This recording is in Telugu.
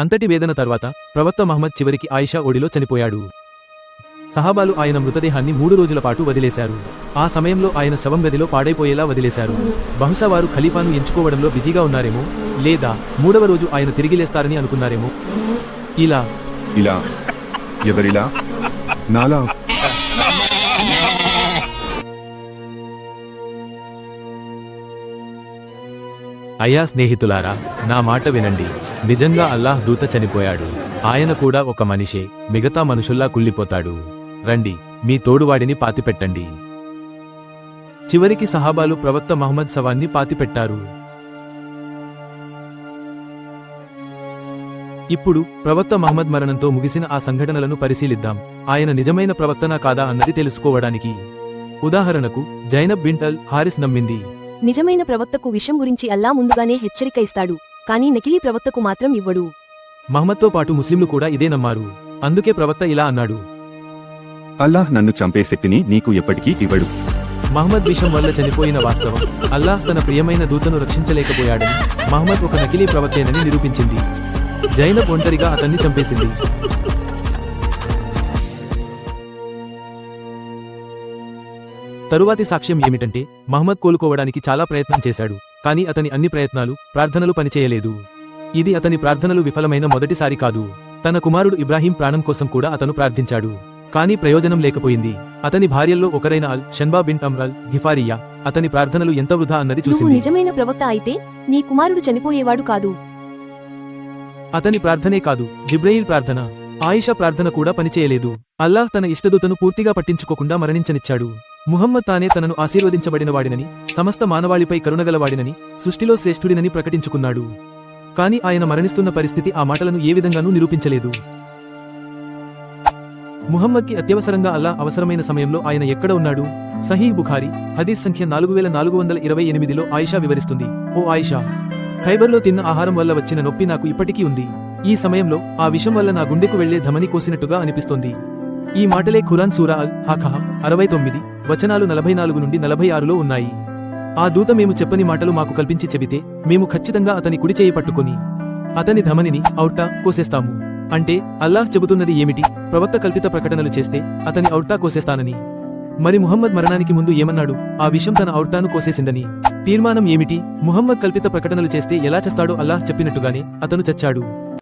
అంతటి వేదన తర్వాత ప్రవక్త మహమ్మద్ చివరికి ఆయిషా ఒడిలో చనిపోయాడు. సహాబాలు ఆయన మృతదేహాన్ని 3 రోజుల పాటు వదిలేశారు. ఆ సమయంలో ఆయన శవం గదిలో పాడైపోయేలా వదిలేశారు. బహుశా వారు ఖలీఫాను ఎంచుకోవడంలో బిజీగా ఉన్నారేమో, లేదా 3వ రోజు ఆయన తిరిగి లేస్తారని అనుకున్నారేమో. ఇలా ఎవరిలా? నాలా? అయ్యా స్నేహితులారా, నా మాట వినండి. నిజంగా అల్లాహ్ దూత చనిపోయాడు. ఆయన కూడా ఒక మనిషే, మిగతా మనుషుల్లా కుళ్ళిపోతాడు. రండి, మీ తోడువాడిని పాతిపెట్టండి. చివరికి సహాబాలు ప్రవక్త మహమ్మద్ శవాన్ని పాతిపెట్టారు. ఇప్పుడు ప్రవక్త మహమ్మద్ మరణంతో ముగిసిన ఆ సంఘటనలను పరిశీలిద్దాం. ఆయన నిజమైన ప్రవక్తనా కాదా అన్నది తెలుసుకోవడానికి. ఉదాహరణకు, జైనబ్ బింట్ అల్ హారిస్ నమ్మింది, నిజమైన ప్రవక్తకు విషయం గురించి అల్లా ముందుగానే హెచ్చరిక ఇస్తాడు, కానీ నకిలీ ప్రవక్తకు మాత్రం ఇవ్వడు. మహమ్మద్తో పాటు ముస్లింలు కూడా ఇదే నమ్మారు. అందుకే ప్రవక్త ఇలా అన్నాడు, అల్లాహ్ నన్ను చంపే శక్తిని నీకు ఎప్పటికీ ఇవ్వడు. మహమ్మద్ విషం వల్ల చనిపోయిన వాస్తవం, అల్లాహ్ తన ప్రియమైన దూతను రక్షించలేకపోయాడని, మహమ్మద్ ఒక నకిలీ ప్రవక్తేనని నిరూపించింది. జైనబ్ ఒంటరిగా అతన్ని చంపేసింది. తరువాతి సాక్ష్యం ఏమిటంటే, మహమ్మద్ కోలుకోవడానికి చాలా ప్రయత్నం చేశాడు, కానీ అతని అన్ని ప్రయత్నాలు, ప్రార్థనలు పనిచేయలేదు. ఇది అతని ప్రార్థనలు విఫలమైన మొదటిసారి కాదు. తన కుమారుడు ఇబ్రాహీం ప్రాణం కోసం కూడా అతను ప్రార్థించాడు, కానీ ప్రయోజనం లేకపోయింది. అతని భార్యల్లో ఒకరైన అల్ షన్బా బిన్ అమ్ర్ అల్ గిఫారియా అతని ప్రార్థనలు ఎంత వృధా అన్నది నువ్వు చూసింది. నిజమైన ప్రవక్త అయితే నీ కుమారుడు చనిపోయేవాడు కాదు. అతని ప్రార్థనే కాదు, జిబ్రయీల్ ప్రార్థన, ఆయిషా ప్రార్థన కూడా పనిచేయలేదు. అల్లాహ్ తన ఇష్టదూతను పూర్తిగా పట్టించుకోకుండా మరణించనిచ్చాడు. ముహమ్మద్ తానే తనను ఆశీర్వదించబడినవాడినని, సమస్త మానవాళిపై కరుణగలవాడినని, సృష్టిలో శ్రేష్ఠుడినని ప్రకటించుకున్నాడు. కాని ఆయన మరణిస్తున్న పరిస్థితి ఆ మాటలను ఏ విధంగానూ నిరూపించలేదు. ముహమ్మద్కి అత్యవసరంగా అల్లాహ్ అవసరమైన సమయంలో ఆయన ఎక్కడ ఉన్నాడు? సహీహ్ బుఖారీ హదీస్ సంఖ్య 4428లో ఆయిషా వివరిస్తుంది, ఓ ఆయిషా, ఖైబర్లో తిన్న ఆహారం వల్ల వచ్చిన నొప్పి నాకు ఇప్పటికీ ఉంది. ఈ సమయంలో ఆ విషం వల్ల నా గుండెకు వెళ్లే ధమని కోసినట్టుగా అనిపిస్తోంది. ఈ మాటలే ఖురాన్ సూరా అల్ హాఖహ 69 వచనాలు 44 నుండి 46లో ఉన్నాయి. ఆ దూత మేము చెప్పని మాటలు మాకు కల్పించి చెబితే, మేము ఖచ్చితంగా అతని కుడి చేయి పట్టుకుని అతని ధమనిని ఔటా కోసేస్తాము. అంటే అల్లాహ్ చెబుతున్నది ఏమిటి? ప్రవక్త కల్పిత ప్రకటనలు చేస్తే అతని ఔటా కోసేస్తానని. మరి ముహమ్మద్ మరణానికి ముందు ఏమన్నాడు? ఆ విషయం తన ఔటాను కోసేసిందని. తీర్మానం ఏమిటి? ముహమ్మద్ కల్పిత ప్రకటనలు చేస్తే ఎలా చేస్తాడో అల్లాహ్ చెప్పినట్టుగానే అతను చచ్చాడు.